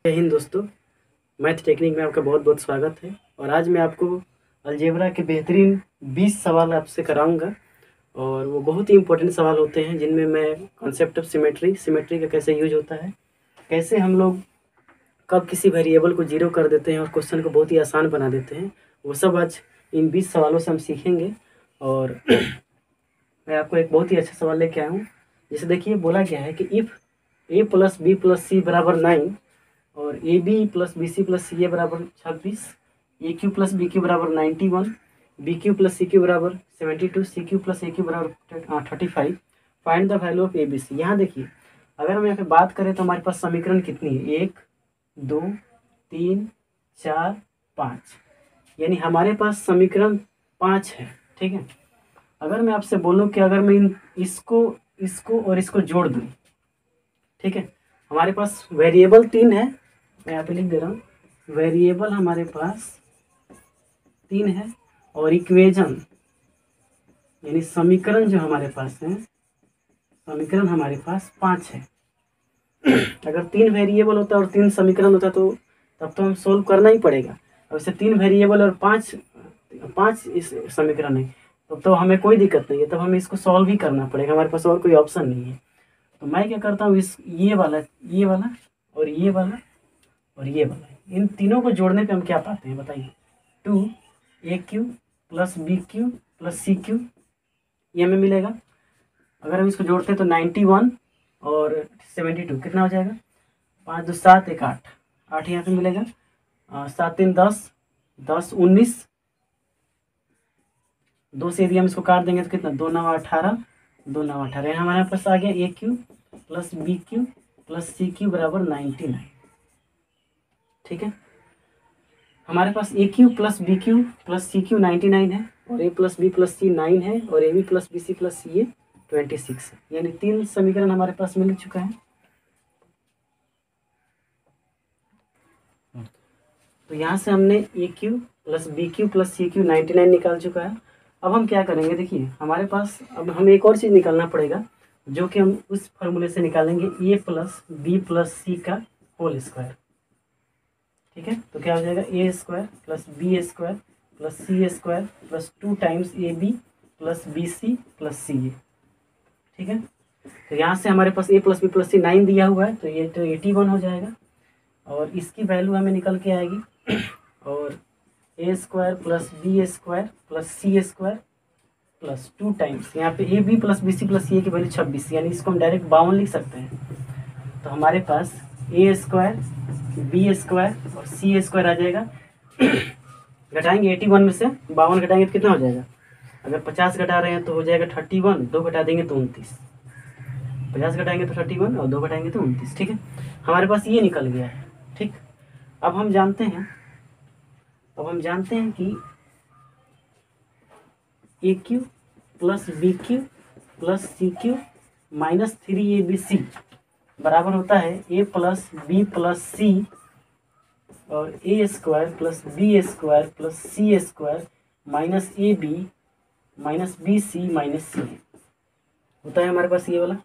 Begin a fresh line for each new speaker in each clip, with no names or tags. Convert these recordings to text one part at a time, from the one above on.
जय हिंद दोस्तों। Math technique में आपका बहुत बहुत स्वागत है। और आज मैं आपको अलजेब्रा के बेहतरीन 20 सवाल आपसे कराऊंगा। और वो बहुत ही इंपॉर्टेंट सवाल होते हैं जिनमें मैं कॉन्सेप्ट ऑफ सिमेट्री का कैसे यूज होता है, कैसे हम लोग कब किसी वेरिएबल को जीरो कर देते हैं और क्वेश्चन को बहुत ही आसान बना देते हैं, वो सब आज इन 20 सवालों से हम सीखेंगे। और मैं आपको एक बहुत ही अच्छा सवाल लेके आया हूँ। जैसे देखिए, बोला गया है कि if a plus B plus सी बराबर 9 और A B plus B C plus C A बराबर 26, A cube plus B cube बराबर 91, बी क्यू प्लस सी क्यू बराबर 72, C cube plus A cube बराबर 35, find the value of A B C. यहाँ देखिए, अगर हम यहाँ पे बात करें तो हमारे पास समीकरण कितनी है, 1 2 3 4 5, यानी हमारे पास समीकरण 5 है। ठीक है, अगर मैं आपसे बोलूँ कि अगर मैं इसको इसको और इसको जोड़ दूँ, ठीक है, हमारे पास वेरिएबल 3 है। मैं यहाँ पे लिख दे रहा हूँ, वेरिएबल हमारे पास 3 है और इक्वेशन यानी समीकरण जो हमारे पास है, समीकरण हमारे पास 5 है। अगर 3 वेरिएबल होता और 3 समीकरण होता तो तब तो हम सोल्व करना ही पड़ेगा। अब इसे 3 वेरिएबल और 5 इस समीकरण है, तब तो हमें कोई दिक्कत नहीं है, तब हमें इसको सॉल्व ही करना पड़ेगा, हमारे पास और कोई ऑप्शन नहीं है। तो मैं क्या करता हूँ, ये वाला और ये वाला और ये वाला, इन तीनों को जोड़ने पे हम क्या पाते हैं बताइए, 2 प्लस बी क्यू प्लस सी क्यू, ये हमें मिलेगा। अगर हम इसको जोड़ते हैं तो 91 और 72 कितना हो जाएगा, 5 2 7 1 8, 8 यहाँ पे मिलेगा, 7 3 10 10 19, 2 से यदि हम इसको काट देंगे तो कितना, 2 9 18, 2 9 18, यहाँ हमारे पास आ गया A cube plus B Q plus C cube बराबर 99। ठीक है, हमारे पास A cube plus B Q plus C cube 99 है और A plus B plus C 9 है और A B plus B C plus C A 26 है, यानी 3 समीकरण हमारे पास मिल चुका है। तो यहाँ से हमने A cube plus B Q plus C cube 99 निकाल चुका है। अब हम क्या करेंगे, देखिए हमारे पास अब हमें एक और चीज़ निकालना पड़ेगा, जो कि हम उस फॉर्मूले से निकालेंगे, A plus B plus C का होल स्क्वायर। ठीक है, तो क्या हो जाएगा, A square plus B square plus C square plus 2 times A B plus B C plus C A. ठीक है, तो यहाँ से हमारे पास A plus B plus C 9 दिया हुआ है, तो ये तो 81 हो जाएगा और इसकी वैल्यू हमें निकल के आएगी। और A square plus B square plus C square plus 2 times यहाँ पे A B plus B C plus C A की वैल्यू 26, यानी इसको हम डायरेक्ट 52 लिख सकते हैं। तो हमारे पास ए स्क्वायर बी स्क्वायर और सी स्क्वायर आ जाएगा। घटाएंगे 81 में से 52 घटाएंगे तो कितना हो जाएगा, अगर 50 घटा रहे हैं तो हो जाएगा 31, 2 घटा देंगे तो 29, 50 घटाएंगे तो 31 और 2 घटाएंगे तो 29। ठीक है, हमारे पास ये निकल गया है। ठीक, अब हम जानते हैं कि A cube plus B Q plus C cube minus 3abc बराबर होता है A plus B plus C और A square plus B square plus C square minus A B minus B C minus C होता है हमारे पास ये वाला।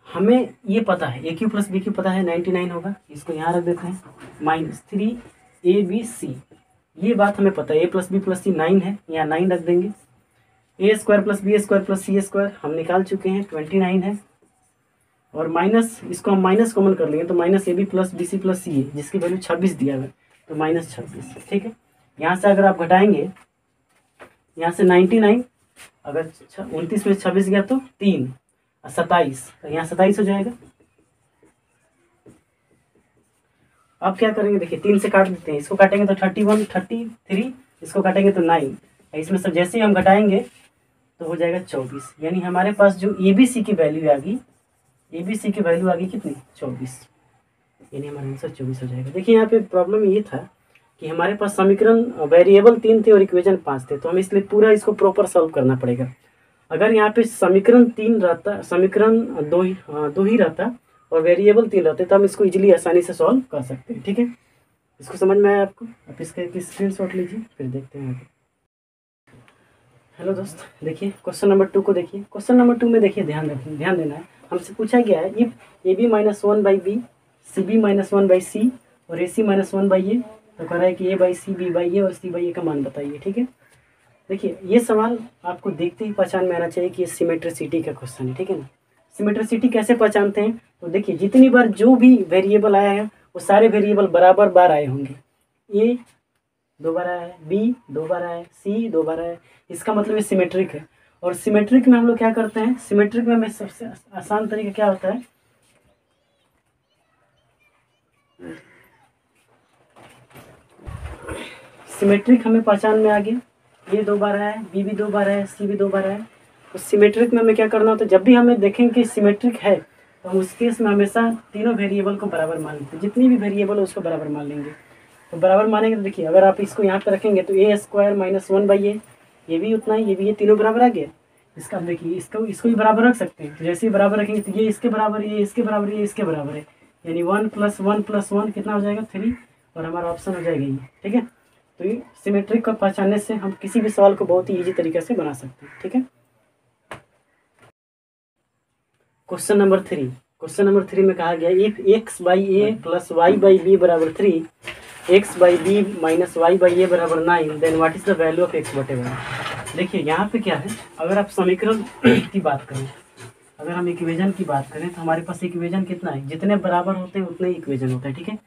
हमें ये पता है ए क्यू प्लस बी क्यू पता है 99 होगा, इसको यहाँ रख देते हैं, माइनस 3abc, ये बात हमें पता है। A plus B plus C 9 है, यहाँ 9 रख देंगे। A square plus B square plus C square हम निकाल चुके हैं, 29 है, और माइनस इसको हम माइनस कॉमन कर लेंगे तो minus A B plus B C plus C A, जिसकी वैल्यू 26 दिया हुआ है, तो माइनस 26। ठीक है, यहाँ से अगर आप घटाएंगे, यहाँ से 99, अगर 29 में 26 गया तो 3 और 27, तो यहाँ 27 हो जाएगा। अब क्या करेंगे, देखिए 3 से काट देते हैं, इसको काटेंगे तो 31 33, इसको काटेंगे तो 9, इसमें सब जैसे ही हम घटाएंगे तो हो जाएगा 24, यानी हमारे पास जो ए बी सी की वैल्यू आ गई, ए बी सी की वैल्यू आ गई कितनी, 24, यानी हमारा आंसर 24 हो जाएगा। देखिए यहाँ पे प्रॉब्लम ये था कि हमारे पास समीकरण वेरिएबल 3 थे और इक्वेशन 5 थे, तो हमें इसलिए पूरा इसको प्रॉपर सॉल्व करना पड़ेगा। अगर यहाँ पे समीकरण 3 रहता, समीकरण दो ही रहता और वेरिएबल 3 रहते, तो हम इसको इजीली आसानी से सॉल्व कर सकते हैं। ठीक है, इसको समझ में आया आपको, आप इसका एक स्क्रीनशॉट लीजिए, फिर देखते हैं आगे। हेलो दोस्त, देखिए क्वेश्चन नंबर 2 को देखिए। क्वेश्चन नंबर 2 में देखिए, ध्यान देना है, हमसे पूछा गया है if A B minus 1 by B C B minus one by C और A C minus one by A. तो कह रहा है कि A by C, B by A और सी बाई ए का मान बताइए। ठीक है, देखिए ये सवाल आपको देखते ही पहचान में आना चाहिए कि ये सिमेट्रिसिटी का क्वेश्चन है। ठीक है ना, सिमेट्रिसिटी कैसे पहचानते हैं? तो देखिए जितनी बार जो भी वेरिएबल आया है वो सारे वेरिएबल बराबर बार आए होंगे। ए 2 बार आया है, बी 2 बार आया है, सी 2 बार आया है, इसका मतलब ये सिमेट्रिक है। और सिमेट्रिक में हम लोग क्या करते हैं? सिमेट्रिक में हमें सबसे आसान तरीका क्या होता है? सिमेट्रिक हमें पहचान में आ गया, ए 2 बार आया है, बी भी 2 बार आया है, सी भी 2 बार आया है। तो सिमेट्रिक में हमें क्या करना होता है? जब भी हमें देखेंगे कि सिमेट्रिक है तो हम उस केस में हमेशा तीनों वेरिएबल को बराबर मान लेते हैं। जितनी भी वेरिएबल है उसको बराबर मान लेंगे। तो बराबर मानेंगे तो देखिए अगर आप इसको यहाँ पे रखेंगे तो ए स्क्वायर माइनस वन बाई ए, ये भी उतना ही, ये भी, ये तीनों बराबर आ गया। इसका देखिए इसको भी बराबर रख सकते हैं। तो जैसे ही बराबर रखेंगे तो ये इसके बराबर, ये इसके बराबर, ये इसके बराबर है, यानी 1 + 1 + 1 कितना हो जाएगा? 3, और हमारा ऑप्शन हो जाएगा ये। ठीक है, तो ये सिमेट्रिक को पहचानने से हम किसी भी सवाल को बहुत ही ईजी तरीके से बना सकते हैं। ठीक है, क्वेश्चन नंबर 3। क्वेश्चन नंबर 3 में कहा गया if x by A plus Y by B बराबर 3, x by B minus Y by A बराबर 9, then what is the value of x बटे 1। देखिए यहाँ पे क्या है, अगर आप समीकरण की बात करें, अगर हम इक्वेजन की बात करें तो हमारे पास इक्वेजन कितना है? जितने बराबर होते हैं उतने ही इक्वेजन होता है। ठीक है,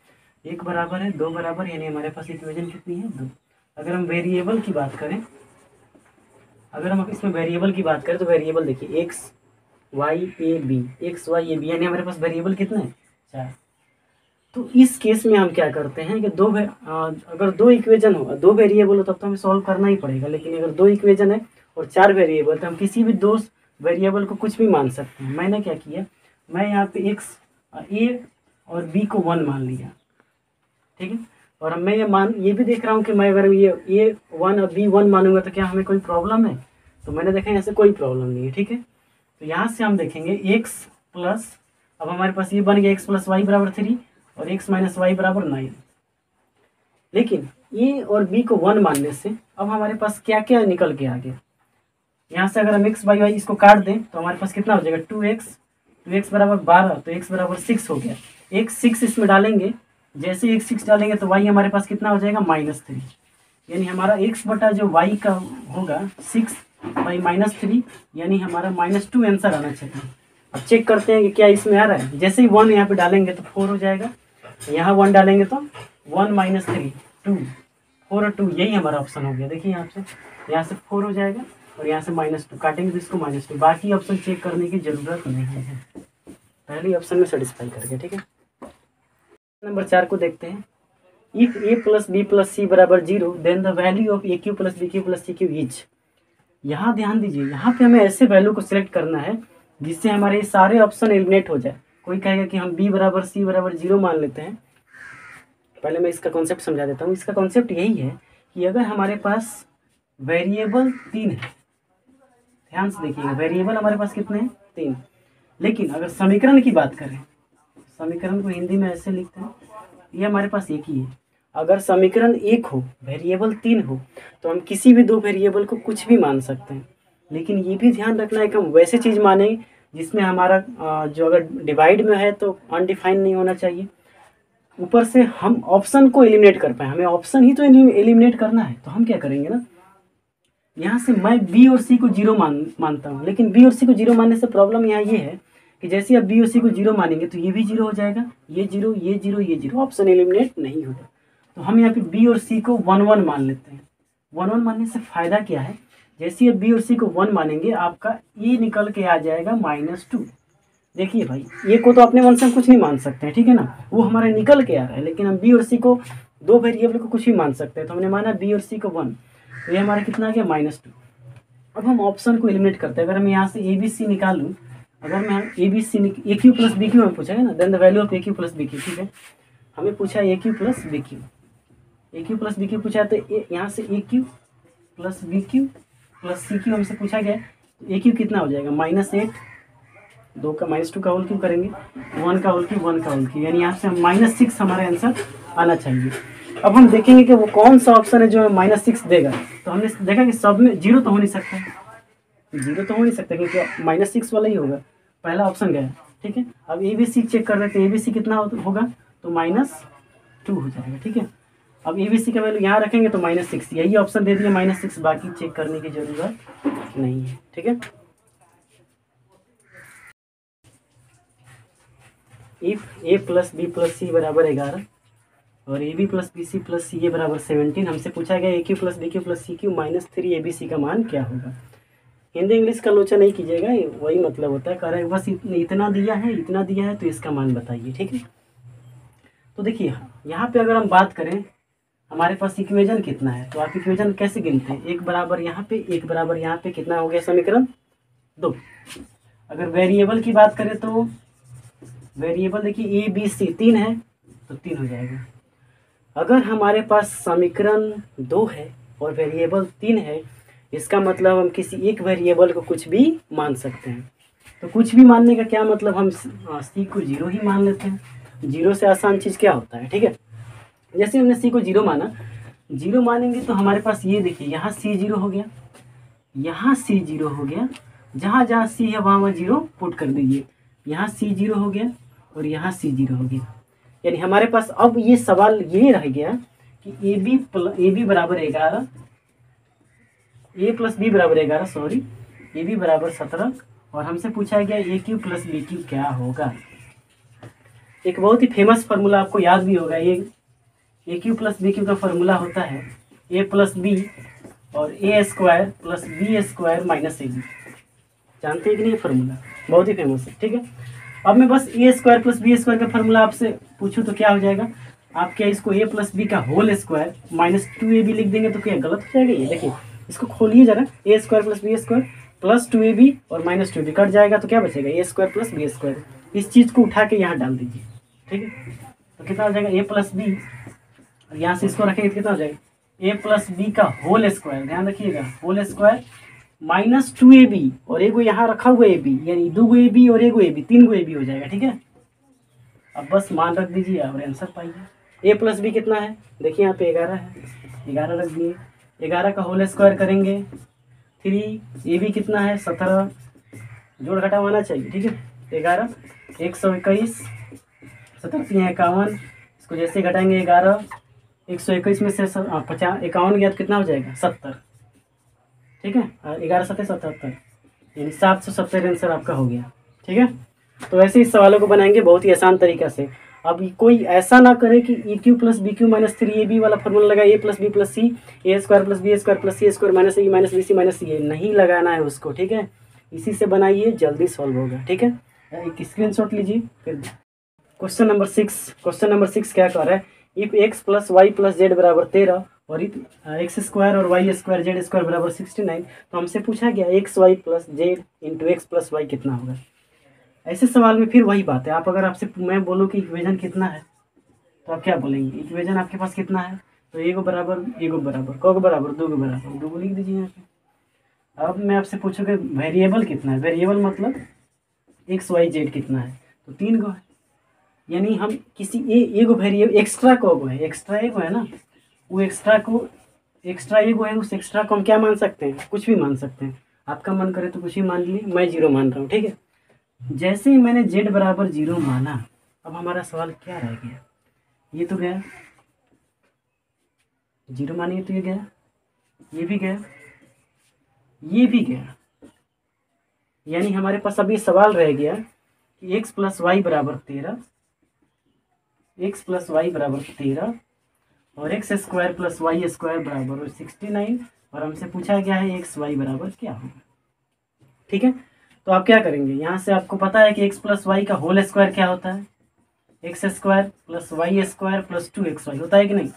1 बराबर है, 2 बराबर, यानी हमारे पास इक्वेजन कितनी है? 2। अगर हम वेरिएबल की बात करें, अगर हम इसमें वेरिएबल की बात करें तो वेरिएबल देखिए x y a b, x y a b, यानी हमारे पास वेरिएबल कितने हैं? 4। तो इस केस में हम क्या करते हैं कि अगर 2 इक्वेजन हो, 2 वेरिएबल हो तब तो हमें सॉल्व करना ही पड़ेगा। लेकिन अगर 2 इक्वेजन है और 4 वेरिएबल तो हम किसी भी 2 वेरिएबल को कुछ भी मान सकते हैं। मैंने क्या किया, मैं यहाँ पे एक्स ए और बी को 1 मान लिया। ठीक है, और मैं ये भी देख रहा हूँ कि मैं अगर ये ए 1 और बी 1 मानूंगा तो क्या हमें कोई प्रॉब्लम है? तो मैंने देखा यहाँ से कोई प्रॉब्लम नहीं है। ठीक है, तो यहाँ से हम देखेंगे x प्लस, अब हमारे पास ये बन गया x + y बराबर 3 और x - y बराबर 9। लेकिन a और b को 1 मानने से अब हमारे पास क्या क्या निकल के आ गया? यहाँ से अगर हम x बाई वाई इसको काट दें तो हमारे पास कितना हो जाएगा? 2x बराबर 12, तो x बराबर 6 हो गया। x 6 इसमें डालेंगे, जैसे x 6 डालेंगे तो y हमारे पास कितना हो जाएगा? -3, यानी हमारा x बटा जो y का होगा 6 बाई -3, यानी हमारा -2 आंसर आना चाहिए। अब चेक करते हैं कि क्या इसमें आ रहा है। जैसे ही 1 यहाँ पे डालेंगे तो 4 हो जाएगा, यहाँ 1 डालेंगे तो 1 - 3 2, 4 और 2, यही हमारा ऑप्शन हो गया। देखिए यहाँ से 4 हो जाएगा और यहाँ से -2 काटेंगे तो इसको -2। बाकी ऑप्शन चेक करने की जरूरत नहीं है, पहले ऑप्शन में सेटिस्फाई करके। ठीक है, नंबर 4 को देखते हैं। इफ a + b + c बराबर 0, then the value of aq + bq + cq is. यहाँ ध्यान दीजिए, यहाँ पे हमें ऐसे वैल्यू को सिलेक्ट करना है जिससे हमारे सारे ऑप्शन एलिमिनेट हो जाए। कोई कहेगा कि हम b बराबर c बराबर 0 मान लेते हैं। पहले मैं इसका कॉन्सेप्ट समझा देता हूँ। इसका कॉन्सेप्ट यही है कि अगर हमारे पास वेरिएबल 3 है, ध्यान से देखिएगा, वेरिएबल हमारे पास कितने हैं? 3। लेकिन अगर समीकरण की बात करें, समीकरण को हिंदी में ऐसे लिखते हैं, ये हमारे पास एक ही है। अगर समीकरण 1 हो, वेरिएबल 3 हो, तो हम किसी भी 2 वेरिएबल को कुछ भी मान सकते हैं। लेकिन ये भी ध्यान रखना है कि हम वैसे चीज़ माने जिसमें हमारा जो अगर डिवाइड में है तो अनडिफाइंड नहीं होना चाहिए। ऊपर से हम ऑप्शन को एलिमिनेट कर पाए, हमें ऑप्शन ही तो एलिमिनेट करना है। तो हम क्या करेंगे ना, यहाँ से मैं बी और सी को 0 मानता हूँ। लेकिन बी और सी को 0 मानने से प्रॉब्लम यहाँ ये है कि जैसे आप बी और सी को 0 मानेंगे तो ये भी 0 हो जाएगा, ये 0, ये 0, ये 0, ऑप्शन एलिमिनेट नहीं होगा। तो हम यहाँ पे बी और सी को 1 मान लेते हैं। 1 मानने से फ़ायदा क्या है? जैसे आप बी और सी को 1 मानेंगे, आपका ए निकल के आ जाएगा -2। देखिए भाई, ए को तो अपने मन से हम कुछ नहीं मान सकते हैं, ठीक है ना, वो हमारे निकल के आ रहा है। लेकिन हम बी और सी को 2 वेरिएबल को कुछ भी मान सकते हैं। तो हमने माना बी और सी को 1, तो ये हमारा कितना आ गया? -2। अब हम ऑप्शन को एलिमिनेट करते हैं। अगर मैं यहाँ से ए बी सी निकालूँ, अगर मैं A B C A cube plus B cube हमें पूछा है ना, then the value of A cube plus B cube. ठीक है, हमें पूछा A cube plus B cube, A cube plus B cube पूछा है। तो यहाँ से A cube plus B Q plus C cube हमसे पूछा गया। ए क्यू कितना हो जाएगा? -8, 2 का -2 का होल क्यूब करेंगे, 1 का होल क्यूब, 1 का होल क्यूब, यानी यहाँ से -6 हमारा आंसर आना चाहिए। अब हम देखेंगे कि वो कौन सा ऑप्शन है जो -6 देगा। तो हमने देखा कि सब में 0 तो हो नहीं सकता, 0 तो हो नहीं सकता, क्योंकि -6 वाला ही होगा। पहला ऑप्शन गया, ठीक है। अब ए बी सी चेक कर देते हैं, ए बी सी कितना होगा, तो -2 हो जाएगा। ठीक है। अब ए बी सी का वैल्यू यहाँ रखेंगे तो -6, यही ऑप्शन दे दिया -6, बाकी चेक करने की जरूरत नहीं है। ठीक है। If A plus B plus सी बराबर 11 और A B plus B C plus C A बराबर 17, हमसे पूछा गया A cube plus B Q plus C cube -3 A B C का मान क्या होगा। हिंदी इंग्लिश का लोचा नहीं कीजिएगा, वही मतलब होता है, कह रहे हैं बस इतना दिया है तो इसका मान बताइए। ठीक है। तो देखिए यहाँ पे अगर हम बात करें, हमारे पास इक्वेशन कितना है, तो आप इक्वेशन कैसे गिनते हैं, एक बराबर यहाँ पे एक बराबर यहाँ पे, कितना हो गया समीकरण 2। अगर वेरिएबल की बात करें तो वेरिएबल देखिए ए बी सी 3 है तो 3 हो जाएगा। अगर हमारे पास समीकरण 2 है और वेरिएबल 3 है, इसका मतलब हम किसी एक वेरिएबल को कुछ भी मान सकते हैं। तो कुछ भी मानने का क्या मतलब, हम सी को 0 ही मान लेते हैं। 0 से आसान चीज़ क्या होता है। ठीक है। जैसे हमने सी को 0 माना, 0 मानेंगे तो हमारे पास ये देखिए यहाँ सी 0 हो गया, यहाँ सी 0 हो गया, जहाँ जहाँ सी है वहाँ 0 पुट कर दीजिए। यहाँ सी 0 हो गया और यहाँ सी 0 हो गया। यानी हमारे पास अब ये सवाल ये रह गया कि ए बी बराबर 11, ए प्लस बी बराबर 11, सॉरी, ए बी बराबर 17 और हमसे पूछा गया A cube plus B Q क्या होगा। एक बहुत ही फेमस फार्मूला आपको याद भी होगा, ये A cube plus B cube का फार्मूला होता है ए प्लस बी और A square plus B square minus A B. जानते हैं कि नहीं फार्मूला, बहुत ही फेमस है। ठीक है। अब मैं बस ए स्क्वायर प्लस बी स्क्वायर का फार्मूला आपसे पूछूं तो क्या हो जाएगा, आप क्या इसको ए प्लस बी का होल स्क्वायर -2ab लिख देंगे तो क्या गलत हो जाएगा। ये देखिए इसको खोलिए जरा, A square plus B square plus 2ab और -2ab कट जाएगा तो क्या बचेगा, A square plus B square. इस चीज़ को उठा के यहाँ डाल दीजिए। ठीक है। तो कितना हो जाएगा ए प्लस बी, और यहाँ से इसको रखेंगे तो कितना हो जाएगा ए प्लस बी का होल स्क्वायर, ध्यान रखिएगा होल स्क्वायर -2ab और एगो यहाँ रखा हुआ ए बी, यानी 2 ए बी और एगो ए बी, 3 ए बी हो जाएगा। ठीक है। अब बस मान रख दीजिए और आंसर पाइए। ए प्लस बी कितना है, देखिए यहाँ पे 11 है, 11 रख दिए, 11 का होल स्क्वायर करेंगे 3, ए बी कितना है 17, जोड़ घटा आना चाहिए। ठीक है। 11 121, 17 51, इसको जैसे घटाएंगे 11, 121 में से 50 51 गया तो कितना हो जाएगा 70। ठीक है। 11 7 77, यानी 770 आंसर आपका हो गया। ठीक है। तो ऐसे इस सवालों को बनाएंगे बहुत ही आसान तरीका से। अब कोई ऐसा ना करे कि A cube plus B cube -3ab वाला फॉर्मूला लगा, A plus B plus C, A square plus B square plus C square minus A minus B C minus C, नहीं लगाना है उसको। ठीक है। इसी से बनाइए, जल्दी सॉल्व होगा। ठीक है। एक स्क्रीनशॉट लीजिए। फिर क्वेश्चन नंबर 6 क्या कर रहा है, if x plus y plus z बराबर 13 और एक्स स्क्वायर और वाई स्क्वायर जेड स्क्वायर बराबर 69, तो हमसे पूछा गया x Y plus z into x plus y कितना होगा। ऐसे सवाल में फिर वही बात है, आप अगर आपसे मैं बोलूँ कि इक्वेशन कितना है तो आप क्या बोलेंगे, इक्वेशन आपके पास कितना है, तो एगो बराबर कौगो बराबर दो गो लिख दीजिए यहाँ पे। अब मैं आपसे पूछूँ कि वेरिएबल कितना है, वेरिएबल मतलब एक्स वाई जेड कितना है, तो 3 गो है। यानी हम किसी एगो वेरिएबल एक्स्ट्रा को है, एक्स्ट्रा एगो है ना, वो एक्स्ट्रा एगो है, उस एक्स्ट्रा को हम क्या मान सकते हैं, कुछ भी मान सकते हैं। आपका मन करे तो कुछ भी मान लिए, मैं 0 मान रहा हूँ। ठीक है। जैसे ही मैंने z बराबर 0 माना, अब हमारा सवाल क्या रह गया, ये तो गया 0 मानिए तो ये गया, ये भी गया, ये भी गया। यानी हमारे पास अब ये सवाल रह गया कि x प्लस वाई बराबर 13, एक्स प्लस वाई बराबर 13 और x square plus Y square बराबर 69, और हमसे पूछा गया है एक्स वाई बराबर क्या होगा। ठीक है। तो आप क्या करेंगे, यहाँ से आपको पता है कि एक्स प्लस वाई का होल स्क्वायर क्या होता है, x square plus Y square plus 2xy होता है कि नहीं।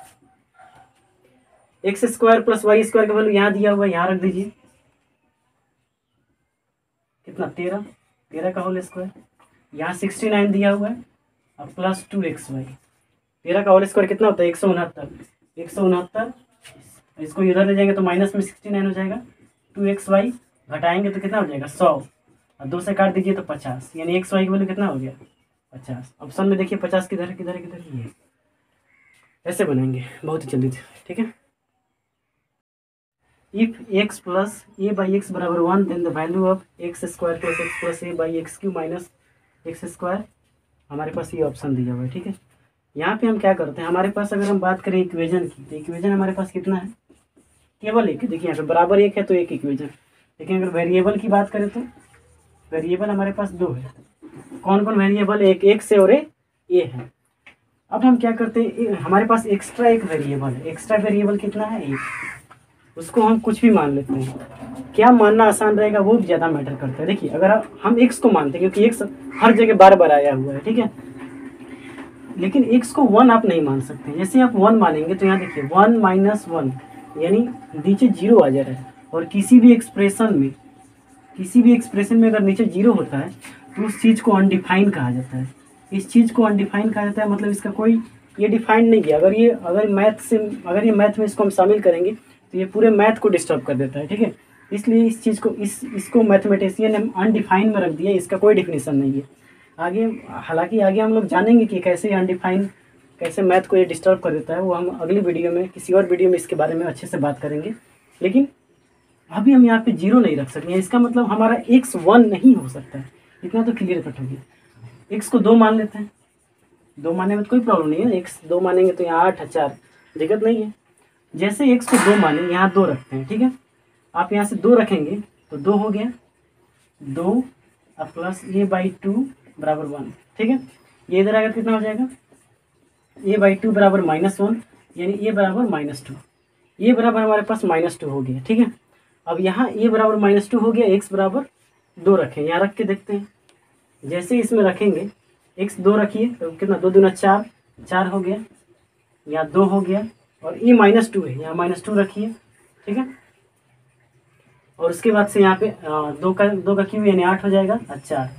X square plus Y square का वैल्यू यहाँ दिया हुआ है, यहाँ रख दीजिए, कितना 13 का होल स्क्वायर, यहाँ 69 दिया हुआ है, अब प्लस 2xy, 13 का होल स्क्वायर कितना होता है 169, इसको इधर ले जाएंगे तो माइनस में 69 हो जाएगा, 2xy घटाएंगे तो कितना हो जाएगा 100, और 2 से काट दीजिए तो 50, यानी xy की वैल्यू कितना हो गया 50। ऑप्शन में देखिए 50 किधर ये ऐसे बनाएंगे बहुत ही जल्दी से। ठीक है। If x plus a by x बराबर 1 then the value of x square plus x plus a by x q minus x square, हमारे पास ये ऑप्शन दिया हुआ है। ठीक है, यहाँ पे हम क्या करते हैं, हमारे पास अगर हम बात करें इक्वेजन की, तो इक्वेजन हमारे पास कितना है, केवल एक है। देखिए यहाँ पे बराबर एक है तो एक इक्वेजन। लेकिन अगर वेरिएबल की बात करें तो वेरिएबल हमारे पास दो है। कौन कौन वेरिएबल, एक एक्स है और एक ए है। अब हम क्या करते हैं, हमारे पास एक्स्ट्रा एक वेरिएबल है। एक्स्ट्रा वेरिएबल कितना है, एक। उसको हम कुछ भी मान लेते हैं। क्या मानना आसान रहेगा वो ज़्यादा मैटर करता है। देखिए अगर हम एक्स को मानते हैं, क्योंकि एक्स हर जगह बार बार आया हुआ है, ठीक है, लेकिन एक्स को वन आप नहीं मान सकते। जैसे आप वन मानेंगे तो यहाँ देखिए 1 - 1 यानी नीचे जीरो आ जा रहा है। और किसी भी एक्सप्रेशन में अगर नीचे जीरो होता है तो उस चीज़ को अनडिफाइन कहा जाता है। इस चीज़ को अनडिफाइन कहा जाता है, मतलब इसका कोई ये डिफाइन नहीं किया। अगर ये मैथ में इसको हम शामिल करेंगे तो ये पूरे मैथ को डिस्टर्ब कर देता है। ठीक है, इसलिए इस चीज़ को इसको मैथमेटिशियन ने अनडिफाइंड में रख दिया। इसका कोई डिफिनीशन नहीं है। आगे हालांकि आगे हम लोग जानेंगे कि कैसे अनडिफाइन, कैसे मैथ को ये डिस्टर्ब कर देता है। वो हम अगली वीडियो में, किसी और वीडियो में इसके बारे में अच्छे से बात करेंगे। लेकिन अभी हम यहाँ पे जीरो नहीं रख सकते हैं। इसका मतलब हमारा एक्स वन नहीं हो सकता है। इतना तो क्लियर कट हो गया। एक्स को दो मान लेते हैं। दो मानने में तो कोई प्रॉब्लम नहीं है। एक्स दो मानेंगे तो यहाँ 8 है, 4, दिक्कत नहीं है। जैसे एक्स को दो माने, यहाँ दो रखते हैं। ठीक है, आप यहाँ से दो रखेंगे तो दो हो गया, 2 अब प्लस a/2 बराबर 1। ठीक है, ये इधर आकर कितना हो जाएगा, a/2 बराबर -1 यानी a बराबर -2। ये बराबर हमारे पास -2 हो गया। ठीक है, अब यहाँ a बराबर -2 हो गया, x बराबर 2 रखें। यहाँ रख के देखते हैं। जैसे इसमें रखेंगे, x 2 रखिए तो कितना, 2 दूना 4, 4 हो गया, यहाँ 2 हो गया, और ये -2 है, यहाँ -2 रखिए। ठीक है, और उसके बाद से यहाँ पे 2 का क्यूब यानी 8 हो जाएगा, 4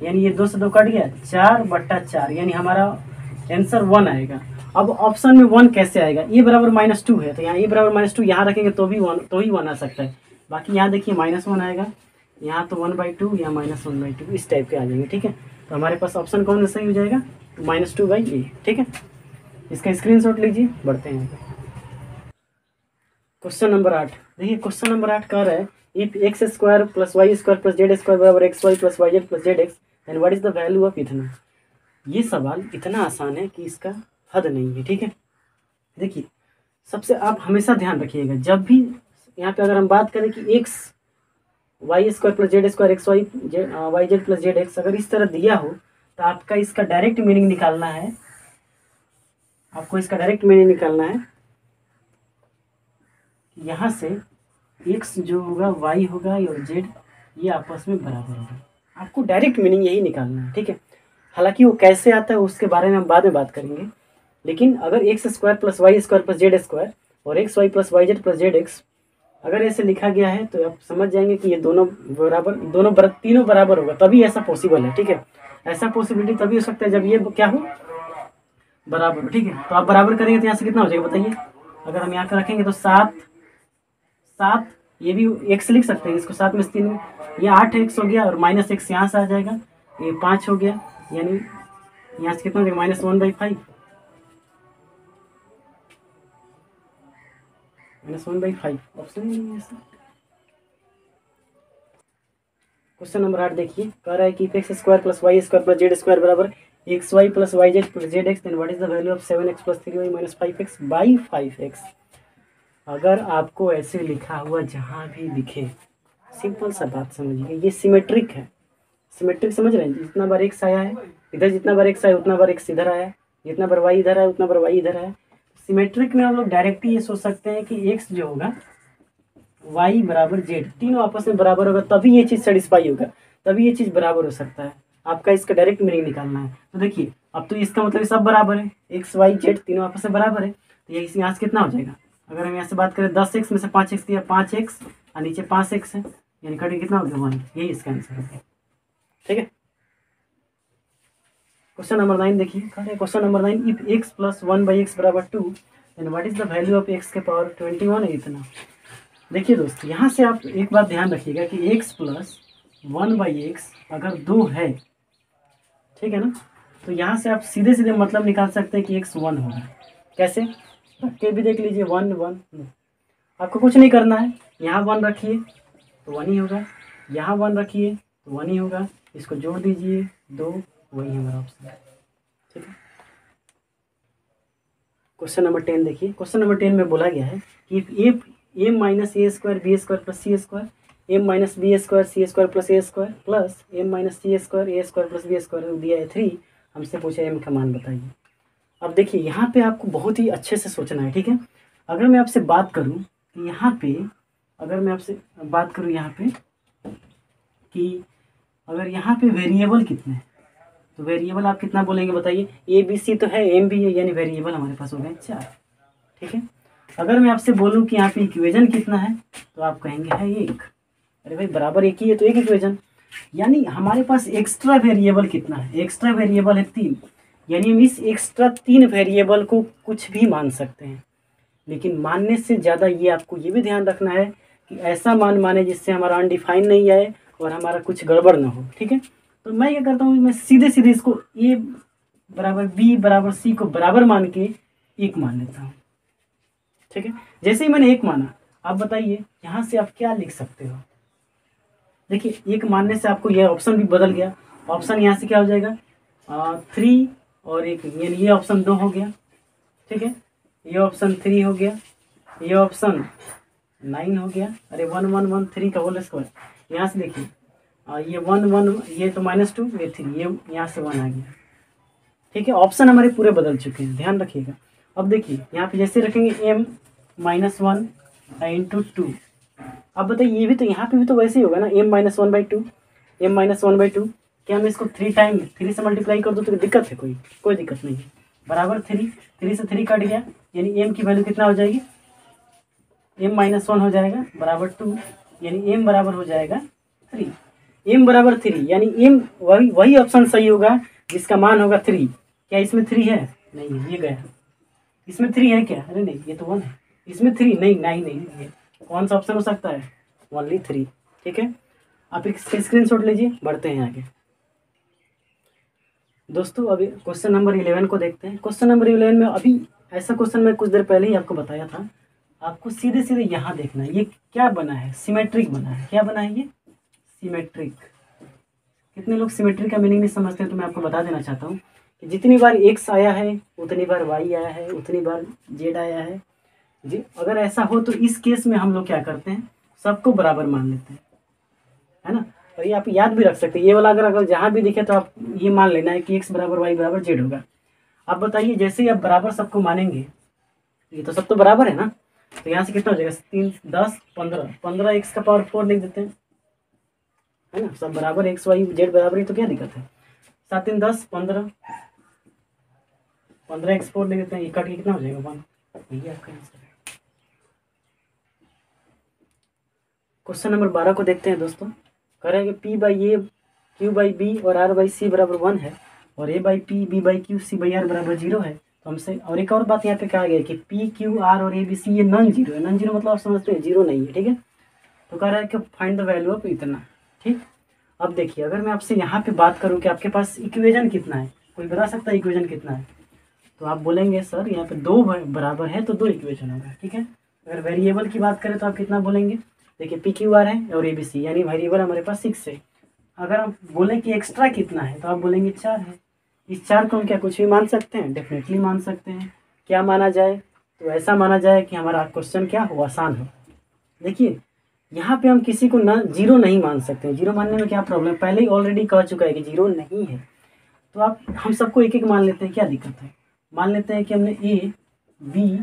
यानी ये 2 से 2 कट गया, 4/4 यानी हमारा आंसर 1 आएगा। अब ऑप्शन में 1 कैसे आएगा, ए बराबर -2 है तो यहाँ ए बराबर -2 यहाँ रखेंगे तो भी 1 आ सकता है। बाकी यहाँ देखिए -1 आएगा, यहाँ तो 1/2 या -1/2 इस टाइप के आ जाएंगे। ठीक है, तो हमारे पास ऑप्शन कौन सा सही हो जाएगा, -2/a। ठीक है, इसका स्क्रीनशॉट लीजिए, बढ़ते हैं। क्वेश्चन नंबर 8 देखिए। क्वेश्चन नंबर 8 कह रहा है, if x square plus Y square plus Z square बराबर xy plus Y Z plus Z x, then what is the value of इतना। ये सवाल इतना आसान है कि इसका हद नहीं है। ठीक है, देखिए सबसे आप हमेशा ध्यान रखिएगा, जब भी यहाँ पे अगर हम बात करें कि x y square plus Z square x y Z plus Z x अगर इस तरह दिया हो तो आपका इसका डायरेक्ट मीनिंग निकालना है। आपको इसका डायरेक्ट मीनिंग निकालना है, यहाँ से x जो होगा y होगा और z ये आपस में बराबर होगा। आपको डायरेक्ट मीनिंग यही निकालना है। ठीक है, हालांकि वो कैसे आता है उसके बारे में हम बाद में बात करेंगे। लेकिन अगर X square plus Y square plus Z square और X Y plus Y Z plus Z x अगर ऐसे लिखा गया है तो आप समझ जाएंगे कि ये तीनों बराबर होगा, तभी ऐसा पॉसिबल है। ठीक है, ऐसा पॉसिबिलिटी तभी हो सकता है जब ये क्या हो, बराबर। ठीक है, तो आप बराबर करेंगे तो यहाँ से कितना हो जाएगा बताइए। अगर हम यहाँ पर रखेंगे तो 7, ये भी x लिख सकते हैं, इसको 7 में से 3 में ये 8x हो गया, और -x यहाँ से आ जाएगा, ये 5 हो गया, यानी यहाँ से कितना हो जाएगा, -1/5 ऑप्शन ही नहीं है ऐसा। क्वेश्चन नंबर 8 देखिए, कह रहा है कि x square plus Y square plus Z square बराबर xy plus Y Z plus Z x, then what is the value of 7x plus 3y minus 5x/5x। अगर आपको ऐसे लिखा हुआ जहाँ भी दिखे, सिंपल सा बात समझिए, ये सिमेट्रिक है। सिमेट्रिक समझ रहे हैं, जितना बार एक्स आया है इधर, जितना बार एक्स आया उतना बार एक्स इधर आया, जितना बार वाई इधर आया उतना बार वाई इधर आया। सिमेट्रिक में हम लोग डायरेक्ट ही ये सोच सकते हैं कि एक्स जो होगा वाई बराबर जेड, तीनों आपस में बराबर होगा, तभी ये चीज़ सेटिस्फाई होगा, तभी ये चीज़ बराबर हो सकता है। आपका इसका डायरेक्ट मीनिंग निकालना है। तो देखिए अब तो इसका मतलब सब बराबर है, एक्स वाई जेड तीनों आपस में बराबर है, तो ये यहाँ से कितना हो जाएगा। अगर हम यहाँ से बात करें 10x में से 5x दिया, 5x और नीचे 5x है, यानी कट कितना हो गया 1, यही इसका आंसर है। ठीक है, क्वेश्चन नंबर 9 देखिए। Question number 9, if x plus 1/x बराबर 2 then what is the value of x के पावर 21 है इतना। देखिए दोस्तों, यहाँ से आप एक बात ध्यान रखिएगा कि x प्लस 1/x अगर 2 है, ठीक है ना, तो यहाँ से आप सीधे सीधे मतलब निकाल सकते हैं कि x 1 होगा। कैसे, रख के भी देख लीजिए, 1 1। आपको कुछ नहीं करना है, यहाँ 1 रखिए तो 1 ही होगा, यहाँ 1 रखिए तो 1 ही होगा, इसको जोड़ दीजिए 2 वही हमारा ऑप्शन है। ठीक है, क्वेश्चन नंबर 10 देखिए। क्वेश्चन नंबर 10 में बोला गया है कि if m minus a square b square plus C square m minus b square c square plus a square plus m minus c square a square plus B square दिया है 3, हमसे पूछा M का मान बताइए। अब देखिए यहाँ पे आपको बहुत ही अच्छे से सोचना है। ठीक है, अगर मैं आपसे बात करूँ कि यहाँ पे, अगर मैं आपसे बात करूँ यहाँ पे कि अगर यहाँ पे वेरिएबल कितने हैं, तो वेरिएबल आप कितना बोलेंगे बताइए। ए बी सी तो है, एम भी है, यानी वेरिएबल हमारे पास हो गए 4। ठीक है, अगर मैं आपसे बोलूँ कि यहाँ पे इक्वेशन कितना है, तो आप कहेंगे है 1। अरे भाई बराबर एक ही है तो एक इक्वेशन, यानी हमारे पास एक्स्ट्रा वेरिएबल कितना है, एक्स्ट्रा वेरिएबल है 3, यानी हम इस एक्स्ट्रा 3 वेरिएबल को कुछ भी मान सकते हैं। लेकिन मानने से ज़्यादा ये आपको ये भी ध्यान रखना है कि ऐसा मान माने जिससे हमारा अनडिफाइन नहीं आए और हमारा कुछ गड़बड़ ना हो। ठीक है, तो मैं क्या करता हूँ, मैं सीधे सीधे इसको ए बराबर बी बराबर सी को बराबर मान के 1 मान लेता हूँ। ठीक है, जैसे ही मैंने 1 माना, आप बताइए यहाँ से आप क्या लिख सकते हो। देखिए 1 मानने से आपको यह ऑप्शन भी बदल गया। ऑप्शन यहाँ से क्या हो जाएगा 3 और 1, यानी ये ऑप्शन 2 हो गया। ठीक है, ये ऑप्शन 3 हो गया, ये ऑप्शन 9 हो गया। अरे 1 1 1 3 का होल स्क्वायर। यहाँ से देखिए ये 1 1, ये तो -2, ये 3, ये यहाँ से 1 आ गया। ठीक है, ऑप्शन हमारे पूरे बदल चुके हैं, ध्यान रखिएगा। अब देखिए यहाँ पे जैसे रखेंगे m -1 इंटू 2। अब बताइए ये भी तो यहाँ पे भी तो वैसे ही होगा ना, m -1/2, m -1/2। क्या मैं इसको 3 टाइम 3 से मल्टीप्लाई कर दूँ तो दिक्कत है? कोई दिक्कत नहीं है। बराबर 3 से 3 कट गया, यानी m की वैल्यू कितना हो जाएगी, m -1 हो जाएगा बराबर 2, यानी m बराबर हो जाएगा 3। m बराबर 3, यानी m वही ऑप्शन सही होगा जिसका मान होगा 3। क्या इसमें 3 है? नहीं है, ये गया। इसमें 3 है क्या? अरे नहीं, ये तो 1 है। इसमें 3 नहीं, ये कौन सा ऑप्शन हो सकता है? ओनली 3। ठीक है, आप एक स्क्रीनशॉट लीजिए, बढ़ते हैं आगे। दोस्तों अभी क्वेश्चन नंबर 11 को देखते हैं। क्वेश्चन नंबर 11 में अभी ऐसा क्वेश्चन मैं कुछ देर पहले ही आपको बताया था। आपको सीधे सीधे यहाँ देखना है, ये क्या बना है, सिमेट्रिक बना है। क्या बना है ये? सिमेट्रिक। कितने लोग सिमेट्रिक का मीनिंग नहीं समझते हैं, तो मैं आपको बता देना चाहता हूँ कि जितनी बार एक्स आया है उतनी बार वाई आया है, उतनी बार जेड आया है जी। अगर ऐसा हो तो इस केस में हम लोग क्या करते हैं, सबको बराबर मान लेते हैं, है ना। और ये आप याद भी रख सकते हैं, ये वाला अगर जहाँ भी दिखे तो आप ये मान लेना है कि एक्स बराबर वाई बराबर जेड होगा। आप बताइए जैसे ही आप बराबर सबको मानेंगे, ये तो सब तो बराबर है ना, तो यहाँ से कितना हो जाएगा 3 10 15, 15 एक्स का पावर 4 लिख देते हैं, है ना। सब बराबर एक्स वाई जेड बराबर ही, तो क्या दिक्कत है। 7 3 10 15, 15 एक्स 4 लिख देते हैं, ये कट के कितना हो जाएगा 1। यही आपका आंसर है। क्वेश्चन नंबर 12 को देखते हैं दोस्तों। कह रहे हैं कि P/A Q/B और R/C बराबर 1 है और A/P B/Q C/R बराबर 0 है। तो हमसे और एक और बात यहाँ पे कहा गया है कि P Q R और ABC ये नॉन जीरो है। नॉन जीरो मतलब आप समझते हैं जीरो नहीं है। ठीक है, तो कह रहा है कि फाइंड द वैल्यू ऑफ इतना। ठीक, अब देखिए अगर मैं आपसे यहाँ पे बात करूँ कि आपके पास इक्वेशन कितना है, कोई बता सकता है इक्वेशन कितना है, तो आप बोलेंगे सर यहाँ पे 2 बराबर है तो 2 इक्वेशन होगा। ठीक है, अगर वेरिएबल की बात करें तो आप कितना बोलेंगे, देखिए PQR है और ABC, यानी वेरिएबल हमारे पास 6 है। अगर आप बोले कि एक्स्ट्रा कितना है तो आप बोलेंगे 4 है। इस 4 को हम क्या कुछ भी मान सकते हैं? डेफिनेटली मान सकते हैं। क्या माना जाए? तो ऐसा माना जाए कि हमारा क्वेश्चन क्या हो, आसान हो। देखिए यहाँ पे हम किसी को ना जीरो नहीं मान सकते। जीरो मानने में क्या प्रॉब्लम, पहले ही ऑलरेडी कह चुका है कि जीरो नहीं है। तो आप हम सबको एक एक मान लेते हैं, क्या दिक्कत है। मान लेते हैं कि हमने A B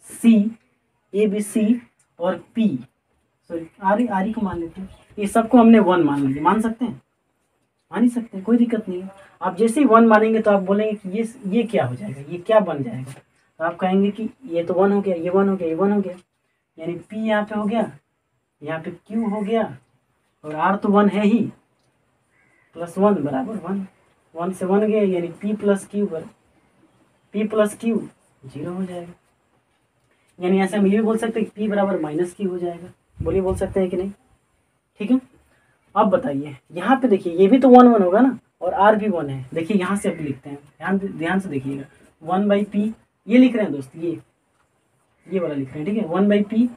C ABC और P सॉरी आर को मान लेते हैं, ये सबको हमने 1 मान लिया। मान सकते हैं? मान ही सकते हैं, कोई दिक्कत नहीं है। आप जैसे ही 1 मानेंगे तो आप बोलेंगे कि ये क्या हो जाएगा, ये क्या बन जाएगा। तो आप कहेंगे कि ये तो 1 हो गया, ये 1 हो गया, ये 1 हो गया, यानी P यहाँ पे हो गया, यहाँ पे Q हो गया और R तो 1 है ही, +1 बराबर 1। 1 से 1 गया, यानी P + Q 0 हो जाएगा। यानी ऐसे हम ये भी बोल सकते हैं कि P बराबर -Q हो जाएगा। बोलिए, बोल सकते हैं कि नहीं? ठीक है, अब बताइए यहाँ पे देखिए ये भी तो 1 1 होगा ना, और R भी 1 है। देखिए यहाँ से अब लिखते हैं, ध्यान से देखिएगा। 1/P ये लिख रहे हैं दोस्त, ये वाला लिख रहे हैं। ठीक है, 1/P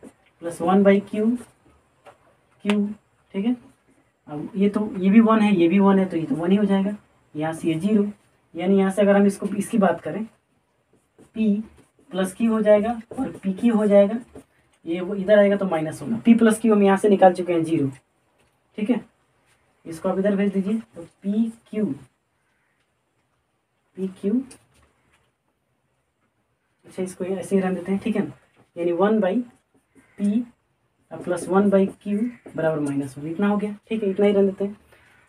+ 1/Q। ठीक है, अब ये भी 1 है, ये भी 1 है, तो ये तो 1 ही हो जाएगा। यहाँ से ये 0, यानी यहाँ से अगर हम इसको इसकी बात करें P प्लस Q हो जाएगा और PQ हो जाएगा, ये वो इधर आएगा तो माइनस होगा। P प्लस Q हम यहाँ से निकाल चुके हैं 0, ठीक है। इसको आप इधर भेज दीजिए तो PQ अच्छा इसको ऐसे ही रन देते हैं, ठीक है ना, यानी 1/P प्लस 1/Q बराबर -1, इतना हो गया, ठीक है, इतना ही रन देते हैं।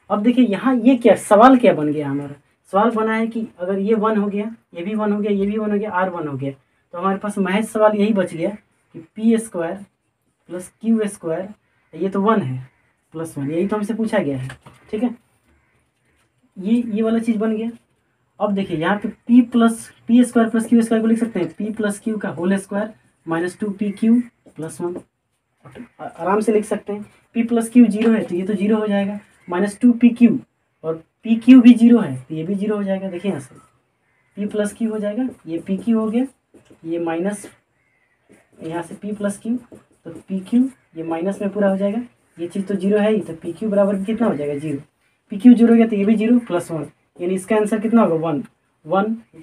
अब देखिए यहाँ ये क्या सवाल क्या बन गया हमारा, सवाल बना है कि अगर ये 1 हो गया, ये भी 1 हो गया, ये भी 1 हो गया, R 1 हो गया, तो हमारे पास महज सवाल यही बच गया कि P² प्लस Q², ये तो 1 है प्लस 1, यही तो हमसे पूछा गया है, ठीक है। ये वाला चीज़ बन गया। अब देखिए यहाँ पे P² प्लस Q² को लिख सकते हैं P प्लस Q का whole square minus 2PQ plus 1, आराम से लिख सकते हैं। P प्लस Q 0 है तो ये तो 0 हो जाएगा, माइनस 2PQ और PQ भी 0 है तो ये भी 0 हो जाएगा। देखिए यहाँ से P प्लस Q हो जाएगा, ये PQ हो गया, ये माइनस यहाँ से P प्लस Q तो PQ ये माइनस में पूरा हो जाएगा, ये चीज़ तो 0 है ही, तो PQ बराबर कितना हो जाएगा 0, PQ 0 हो गया तो ये भी 0 प्लस 1, यानी इसका आंसर कितना होगा 1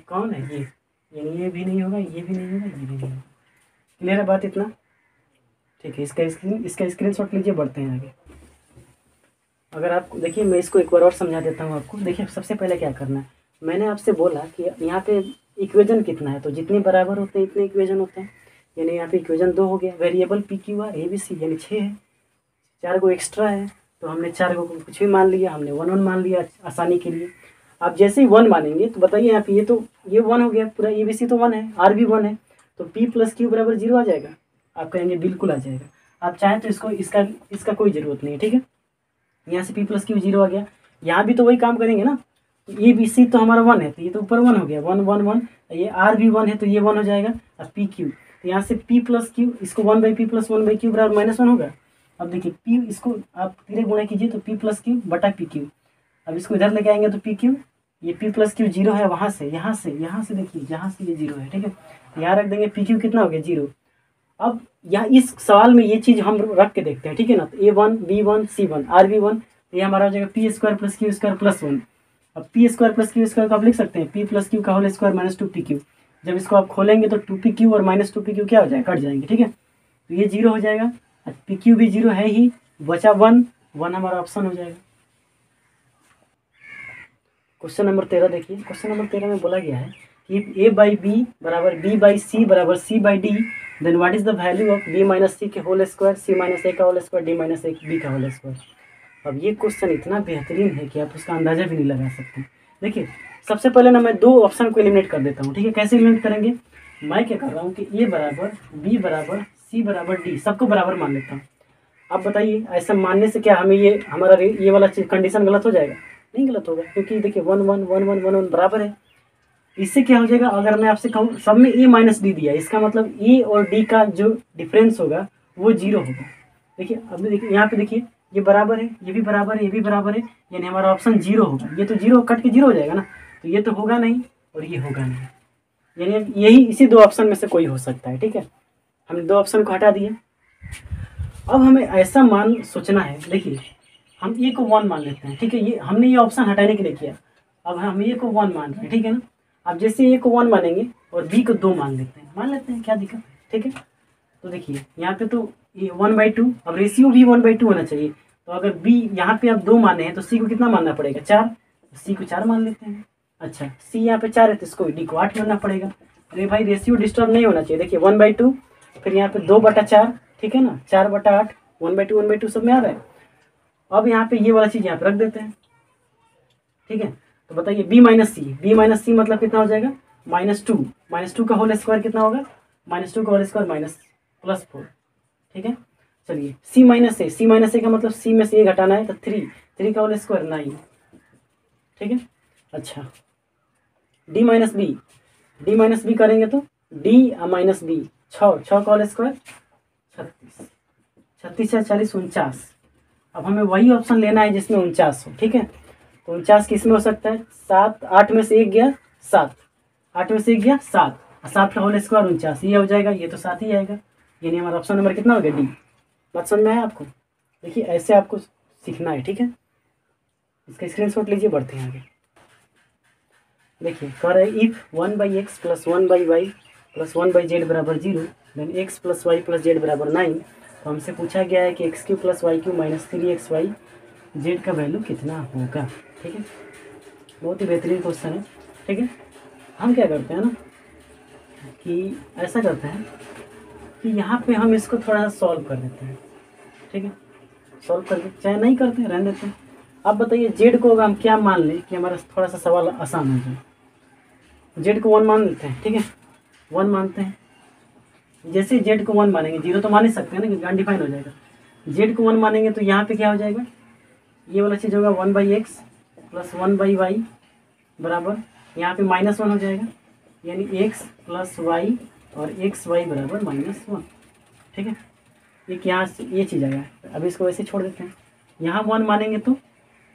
कौन है ये, यानी ये भी नहीं होगा, ये भी नहीं होगा, ये भी नहीं होगा। क्लियर है बात इतना, ठीक है। इसका स्क्रीनशॉट लीजिए, बढ़ते हैं आगे। अगर आप देखिए मैं इसको एक बार और समझा देता हूँ आपको। देखिए सबसे पहले क्या करना है, मैंने आपसे बोला कि यहाँ पे इक्वेशन कितना है, तो जितने बराबर होते हैं इतने इक्वेशन होते हैं, यानी यहाँ पे इक्वेशन 2 हो गया, वेरिएबल PQR ABC यानी 6 है, 4 को एक्स्ट्रा है तो हमने 4 को कुछ भी मान लिया, हमने 1 मान लिया आसानी के लिए। आप जैसे ही 1 मानेंगे तो बताइए यहाँ पे ये 1 हो गया, पूरा ABC तो 1 है, R भी 1 है, तो P प्लस Q बराबर 0 आ जाएगा। आप कहेंगे बिल्कुल आ जाएगा, आप चाहें तो इसका कोई ज़रूरत नहीं है, ठीक है। यहाँ से P प्लस Q 0 आ गया, यहाँ भी तो वही काम करेंगे ना, तो ABC तो हमारा 1 है तो ये तो ऊपर 1 हो गया, 1 1 1, ये R भी 1 है तो ये 1 हो जाएगा, और PQ तो यहाँ से P प्लस Q इसको 1/P प्लस 1/Q बराबर -1 होगा। अब देखिए P इसको आप तीनों गुणा कीजिए तो P प्लस Q बटा PQ, अब इसको इधर लेके आएंगे तो PQ, ये P प्लस Q 0 है, वहाँ से यहाँ से देखिए जहाँ से ये 0 है, ठीक है, यहाँ रख देंगे, PQ कितना हो गया 0। अब यहाँ इस सवाल में ये चीज़ हम रख के देखते हैं, ठीक है ना, तो A1 B1 C1 R भी 1, तो ये हमारा हो जाएगा P² प्लस Q² प्लस 1। अब P² प्लस Q² को आप लिख सकते हैं P प्लस Q का होल स्क्वायर माइनस 2PQ, जब इसको आप खोलेंगे तो 2PQ और माइनस 2PQ क्या हो जाएगा, कट जाएंगे, ठीक है, तो ये 0 हो जाएगा, PQ भी 0 है ही, बचा 1 हमारा ऑप्शन हो जाएगा। क्वेश्चन नंबर 13 देखिए, क्वेश्चन नंबर 13 में बोला गया है कि A/B बराबर B/C बराबर C/D, then what is the value of B minus C के whole square, C minus A का whole square, D minus B का होल स्क्वायर। अब ये क्वेश्चन इतना बेहतरीन है कि आप उसका अंदाजा भी नहीं लगा सकते। देखिए सबसे पहले ना मैं 2 ऑप्शन को एलिमिनेट कर देता हूँ, ठीक है। कैसे एलिमिनेट करेंगे, मैं क्या कर रहा हूँ कि A बराबर B बराबर C बराबर D सबको बराबर मान लेता हूँ। अब बताइए ऐसा मानने से क्या हमें हमारा ये वाला चीज़ कंडीशन गलत हो जाएगा, नहीं गलत होगा, क्योंकि देखिए 1 1 1 1 1 1 बराबर है। इससे क्या हो जाएगा, अगर मैं आपसे कहूँ सब में A माइनस D दिया, इसका मतलब A और D का जो डिफरेंस होगा वो 0 होगा। देखिए अब देखिए यहाँ पे देखिए ये बराबर है, ये भी बराबर है, ये भी बराबर है, यानी हमारा ऑप्शन 0 होगा। ये तो 0 कट के 0 हो जाएगा ना, तो ये तो होगा नहीं और ये होगा नहीं, यानी यही इसी 2 ऑप्शन में से कोई हो सकता है, ठीक है। हमने 2 ऑप्शन को हटा दिए। अब हमें ऐसा मान सोचना है, देखिए हम A को 1 मान लेते हैं, ठीक है, ये हमने ये ऑप्शन हटाने के लिए किया। अब हम A को 1 मान रहे हैं, ठीक है ना। अब जैसे A को 1 मानेंगे और B को 2 मान लेते हैं, क्या दिक्कत है, ठीक है। तो देखिए यहाँ पे तो ये 1/2, अब रेशियो भी 1/2 होना चाहिए, तो अगर B यहाँ पे आप 2 माने हैं तो C को कितना मानना पड़ेगा 4, C को 4 मान लेते हैं। अच्छा C यहाँ पे 4 है तो इसको D को 8 मानना पड़ेगा। अरे भाई रेशियो डिस्टर्ब नहीं होना चाहिए, देखिए 1/2 फिर यहाँ पे 2/4, ठीक है ना, 4/8 1/2 सब में आ रहा है। अब यहाँ पे ये वाला चीज़ यहाँ पे रख देते हैं, ठीक है। तो बताइए B माइनस C मतलब कितना हो जाएगा -2 का होल स्क्वायर कितना होगा, -2 का होल स्क्वायर माइनस +4, ठीक है। चलिए C माइनस A का मतलब C में से A घटाना है तो 3 का होल स्क्वायर 9, ठीक है। अच्छा D माइनस B करेंगे तो D माइनस B 6 का होल स्क्वायर 36 40 49। अब हमें वही ऑप्शन लेना है जिसमें 49 हो, ठीक है। तो 49 किस में हो सकता है, 7 8 में से 1 गया 7, 8 में से 1 गया 7, 7 का होल स्क्वायर 49, ये हो जाएगा, ये तो 7 ही आएगा, यानी हमारा ऑप्शन नंबर कितना हो गया D। बात समझ में आया आपको, देखिए ऐसे आपको सीखना है, ठीक है। इसका स्क्रीनशॉट लीजिए, बढ़ते हैं आगे। देखिए कह रहे हैं if 1/x plus 1/y plus 1/z बराबर 0 then x plus y plus z बराबर 9। तो हमसे पूछा गया है कि x q plus y q minus 3xy z का वैल्यू कितना होगा। ठीक है, बहुत ही बेहतरीन क्वेश्चन है। ठीक है, हम क्या करते हैं ना कि ऐसा करते हैं कि यहाँ पे हम इसको थोड़ा सा सॉल्व कर देते हैं। ठीक है, सॉल्व करके चाहे नहीं करते हैं रहने देते हैं। अब बताइए जेड को हम क्या मान लें कि हमारा थोड़ा सा सवाल आसान हो जाए। जेड को 1 मान लेते हैं। ठीक है, 1 मानते हैं। जैसे जेड को 1 मानेंगे, 0 तो मान ही सकते हैं ना क्योंकि अनडिफाइन हो जाएगा। जेड को 1 मानेंगे तो यहाँ पे क्या हो जाएगा, ये वाला चीज़ होगा 1/x प्लस 1/y बराबर यहाँ पे -1 हो जाएगा, यानी x प्लस वाई और xy बराबर -1। ठीक है, एक यहाँ से ये चीज़ आएगा। अभी इसको वैसे छोड़ देते हैं। यहाँ 1 मानेंगे तो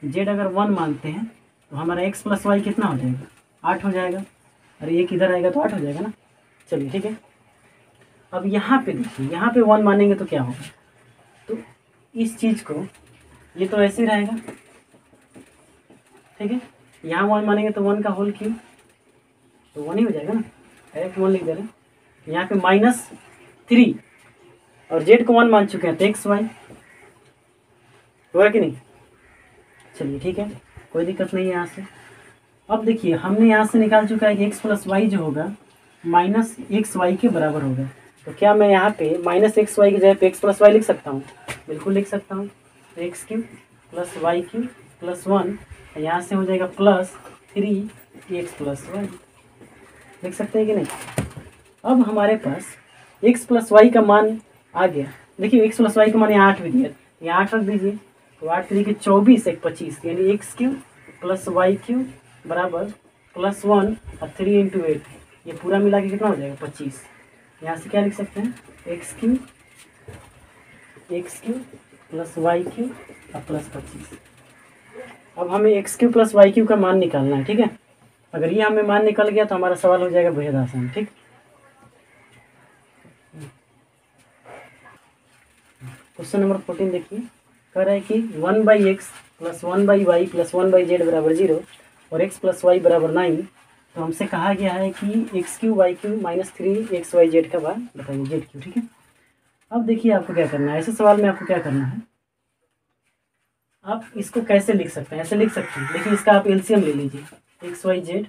जेड अगर 1 मानते हैं तो हमारा x प्लस वाई कितना हो जाएगा, 8 हो जाएगा। अरे एक इधर आएगा तो 8 हो जाएगा ना। चलिए ठीक है, अब यहाँ पे देखिए, यहाँ पे 1 मानेंगे तो क्या होगा, तो इस चीज़ को ये तो ऐसे ही रहेगा। ठीक है, यहाँ 1 मानेंगे तो 1 का होल क्यूब तो 1 ही हो जाएगा ना, डायरेक्ट 1 लिख दे रहे हैं। यहाँ पे -3 और जेड को 1 मान चुके हैं तो एक्स वाई होगा कि नहीं। चलिए ठीक है, कोई दिक्कत नहीं है यहाँ से। अब देखिए हमने यहाँ से निकाल चुका है कि एक्स प्लस वाई जो होगा -xy के बराबर होगा। तो क्या मैं यहाँ पे -xy की जगह पे x प्लस वाई लिख सकता हूँ? बिल्कुल लिख सकता हूँ। तो x cube plus y cube plus 1 यहाँ से हो जाएगा प्लस 3x प्लस वाई, लिख सकते हैं कि नहीं। अब हमारे पास x प्लस वाई का मान आ गया। देखिए x प्लस वाई का मान यहाँ 8 भी दिया, यहाँ 8 रख दीजिए तो 8 तरीके 24 एक 25, यानी x cube plus y cube बराबर +1 और 3 × 8, ये पूरा मिला के कितना हो जाएगा 25। यहाँ से क्या लिख सकते हैं, x cube plus y cube और प्लस 25। अब हमें x cube plus y cube का मान निकालना है। ठीक है, अगर ये हमें मान निकल गया तो हमारा सवाल हो जाएगा बेहद आसान। ठीक, क्वेश्चन नंबर 14 देखिए, कह रहा है कि 1/x plus 1/y plus 1/z बराबर 0 और x प्लस वाई बराबर 9। तो हमसे कहा गया है कि x Q Y Q -3xyz का मान बताइए जेड क्यू। ठीक है, अब देखिए आपको क्या करना है, ऐसे सवाल में आपको क्या करना है, आप इसको कैसे लिख सकते हैं, ऐसे लिख सकते हैं। देखिए इसका आप एलसीएम ले लीजिए, xyz।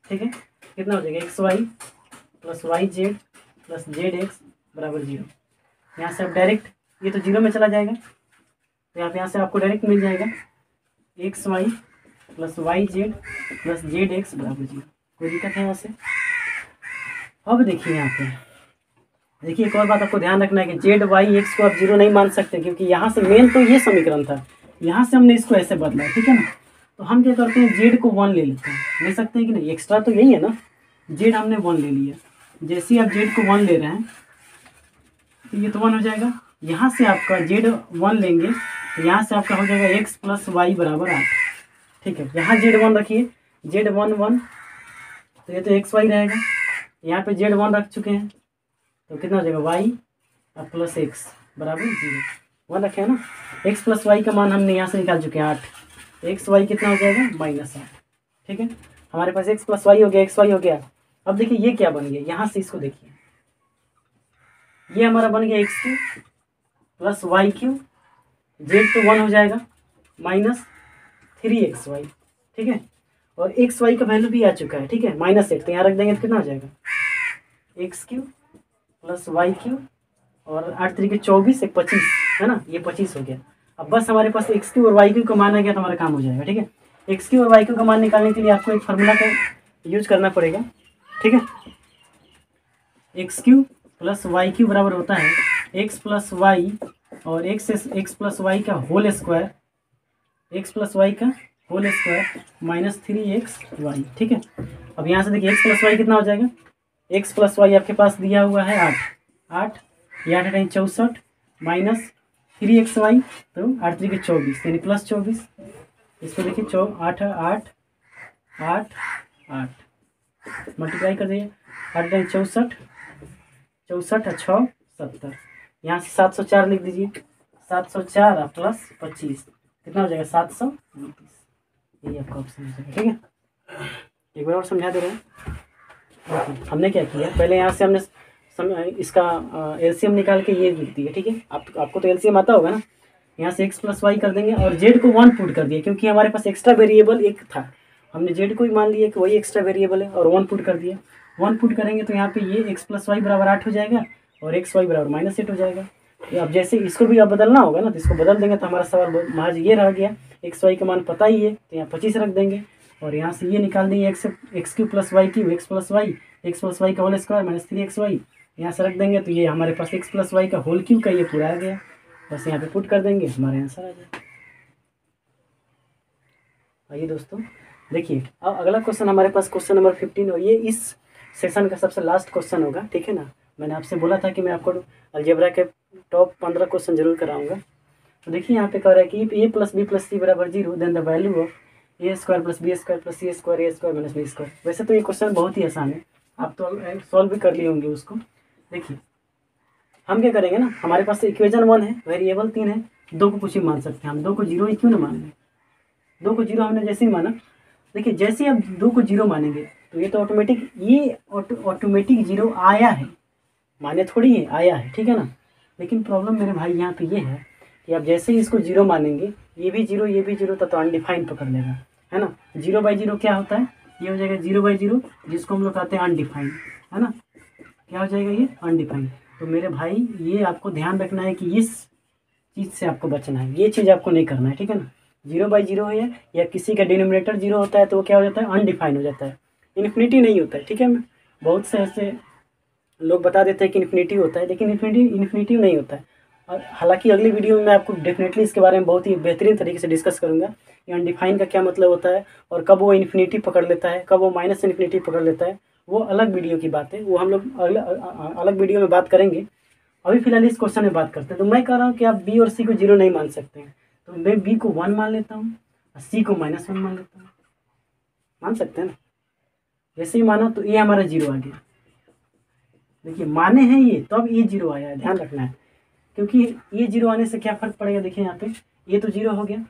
ठीक है, कितना हो जाएगा, xy plus yz plus zx बराबर 0। यहाँ से आप डायरेक्ट, ये तो 0 में चला जाएगा तो यहाँ से आपको डायरेक्ट मिल जाएगा xy plus yz plus zx बराबर 0। कोई दिक्कत है यहाँ से। अब देखिए यहाँ पे, देखिए एक और बात आपको ध्यान रखना है कि जेड वाई एक्स को आप 0 नहीं मान सकते, क्योंकि यहाँ से मेन तो ये समीकरण था, यहाँ से हमने इसको ऐसे बदला है। ठीक है ना, तो हम क्या करते हैं, जेड को 1 ले लेते हैं, ले सकते हैं कि नहीं, एक्स्ट्रा तो यही है ना, जेड हमने 1 ले लिया। जैसे ही आप जेड को 1 ले रहे हैं तो ये तो 1 हो जाएगा। यहाँ से आपका जेड 1 लेंगे तो यहाँ से आपका हो जाएगा एक्स प्लस वाई बराबर 8। ठीक है, यहाँ जेड 1 रखिए, जेड 1 1 तो ये तो एक्स वाई रहेगा। यहाँ पे जेड 1 रख चुके हैं तो कितना हो जाएगा, वाई और प्लस एक्स बराबर 0। 1 रखे हैं ना, एक्स प्लस वाई का मान हमने यहाँ से निकाल चुके हैं 8। एक्स वाई कितना हो जाएगा, -8। ठीक है, हमारे पास एक्स प्लस वाई हो गया, एक्स वाई हो गया। अब देखिए ये क्या बन गया, यहाँ से इसको देखिए, ये हमारा बन गया x cube plus y cube, z तो 1 हो जाएगा -3xy। ठीक है, और एक्स वाई का वैल्यू भी आ चुका है। ठीक है, -8 तो यहाँ रख देंगे तो कितना हो जाएगा, x cube plus y cube और 8 तरीके 24 एक 25 है ना, ये 25 हो गया। अब बस हमारे पास एक्स क्यू और वाई क्यू का मान आ गया तो हमारा काम हो जाएगा। ठीक है, एक्स क्यू और वाई क्यू का मान निकालने के लिए आपको एक फार्मूला का यूज करना पड़ेगा। ठीक है, x cube plus y cube बराबर होता है एक्स प्लस वाई और एक्स प्लस वाई का whole square, x plus y का होल स्क्वायर -3xy। ठीक है, अब यहाँ से देखिए एक्स प्लस वाई कितना हो जाएगा, एक्स प्लस वाई आपके पास दिया हुआ है 8 ये 8 8 64 -3xy तो 8 तरीके 24 यानी +24। इसको देखिए 8 8 8 8 मल्टीप्लाई कर दीजिए, 8 8 64 64 और 6 70। यहाँ से 704 लिख दीजिए, 704 और प्लस 25 कितना हो जाएगा, 729। यही आपका ऑप्शन हो जाएगा। ठीक है, एक बार और समझा दे रहे हैं। हमने क्या किया, पहले यहाँ से हमने इसका एलसीएम निकाल के ये लिख दिया, ठीक है। आपको तो एलसीएम आता होगा ना। यहाँ से x प्लस वाई कर देंगे और जेड को 1 पुट कर दिया, क्योंकि हमारे पास एक्स्ट्रा वेरिएबल एक था। हमने जेड को ही मान लिया कि वही एक्स्ट्रा वेरिएबल है और 1 पुट कर दिया। 1 पुट करेंगे तो यहाँ पे ये x प्लस वाई बराबर 8 हो जाएगा और एक्स वाई बराबर -8 हो जाएगा। तो अब जैसे इसको भी अब बदलना होगा ना, तो इसको बदल देंगे तो हमारा सवाल महज ये रह गया। एक्स वाई का मान पता ही है, तो यहाँ 25 रख देंगे और यहाँ से ये निकाल देंगे x cube plus y cube, x plus y का होल स्क्वायर -3xy यहाँ से रख देंगे। तो ये हमारे पास एक्स प्लस वाई का होल क्यू का ये पूरा आ गया। बस यहाँ पे पुट कर देंगे, हमारा आंसर आ जाएगा। आइए दोस्तों देखिए, अब अगला क्वेश्चन हमारे पास क्वेश्चन नंबर 15 और ये इस सेशन का सबसे लास्ट क्वेश्चन होगा, ठीक है ना। मैंने आपसे बोला था कि मैं आपको अलजेब्रा के टॉप 15 क्वेश्चन जरूर कराऊंगा। तो देखिए यहाँ पे कह रहा है कि a प्लस बी प्लस सी बराबर 0, then the value of a square plus B square plus C square a square minus b square. वैसे तो ये क्वेश्चन बहुत ही आसान है, आप तो सॉल्व भी कर लिए होंगे उसको। देखिए हम क्या करेंगे ना, हमारे पास इक्वेशन 1 है, वेरिएबल 3 है, 2 को कुछ ही मान सकते हैं हम। 2 को 0 ही क्यों ना मान लें। 2 को 0 हमने जैसे ही माना, देखिए जैसे ही आप 2 को 0 मानेंगे तो ये तो ऑटोमेटिक 0 आया है, माने थोड़ी है, आया है, ठीक है ना। लेकिन प्रॉब्लम मेरे भाई यहाँ पे ये है कि आप जैसे ही इसको 0 मानेंगे, ये भी 0 तो अनडिफाइंड पकड़ लेगा, है ना। 0/0 क्या होता है, ये हो जाएगा 0/0, जिसको हम लोग कहते हैं अनडिफाइंड, है ना। क्या हो जाएगा ये, अनडिफाइंड। तो मेरे भाई ये आपको ध्यान रखना है कि इस चीज़ से आपको बचना है, ये चीज़ आपको नहीं करना है, ठीक है ना। 0/0 है या किसी का डिनोमिनेटर 0 होता है तो वो क्या हो जाता है, अनडिफाइंड हो जाता है, इन्फिनिटी नहीं होता है, ठीक है। मैं बहुत से ऐसे लोग बता देते हैं कि इन्फिनिटी होता है, लेकिन इन्फिनिटी नहीं होता है। और हालांकि अगली वीडियो में मैं आपको डेफिनेटली इसके बारे में बहुत ही बेहतरीन तरीके से डिस्कस करूंगा कि अनडिफाइन का क्या मतलब होता है और कब वो इन्फिनिटी पकड़ लेता है, कब वो माइनस इन्फिनिटी पकड़ लेता है। वो अलग वीडियो की बात है, वो हम लोग अलग वीडियो में बात करेंगे। अभी फिलहाल इस क्वेश्चन में बात करते हैं। तो मैं कह रहा हूँ कि आप बी और सी को 0 नहीं मान सकते हैं, तो मैं बी को 1 मान लेता हूँ और सी को -1 मान लेता हूँ। मान सकते हैं ना। जैसे ही माना तो ये हमारा 0 आ गया। देखिए माने हैं ये, तो अब ये 0 आया है, ध्यान रखना है। क्योंकि ये 0 आने से क्या फर्क पड़ेगा, देखिए यहाँ पे ये तो 0 हो गया,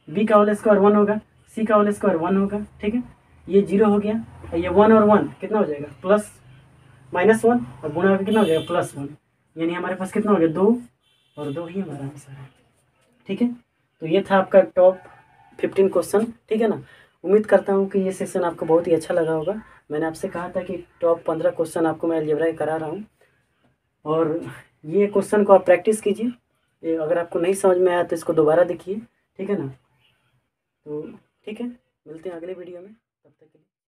बी का होल स्क्वायर 1 होगा, सी का होल स्क्वायर 1 होगा, ठीक है। ये 0 हो गया और ये 1 और 1 कितना हो जाएगा, -1 और गुणा करके कितना हो जाएगा, +1। यानी हमारे पास कितना हो गया, 2 और 2 ही हमारा आंसर है, ठीक है। तो ये था आपका टॉप 15 क्वेश्चन, ठीक है ना। उम्मीद करता हूँ कि ये सेशन आपको बहुत ही अच्छा लगा होगा। मैंने आपसे कहा था कि टॉप 15 क्वेश्चन आपको मैं अलजेब्रा करा रहा हूँ और ये क्वेश्चन को आप प्रैक्टिस कीजिए। अगर आपको नहीं समझ में आया तो इसको दोबारा देखिए, ठीक है ना। तो ठीक है, मिलते हैं अगले वीडियो में, तब तक के लिए।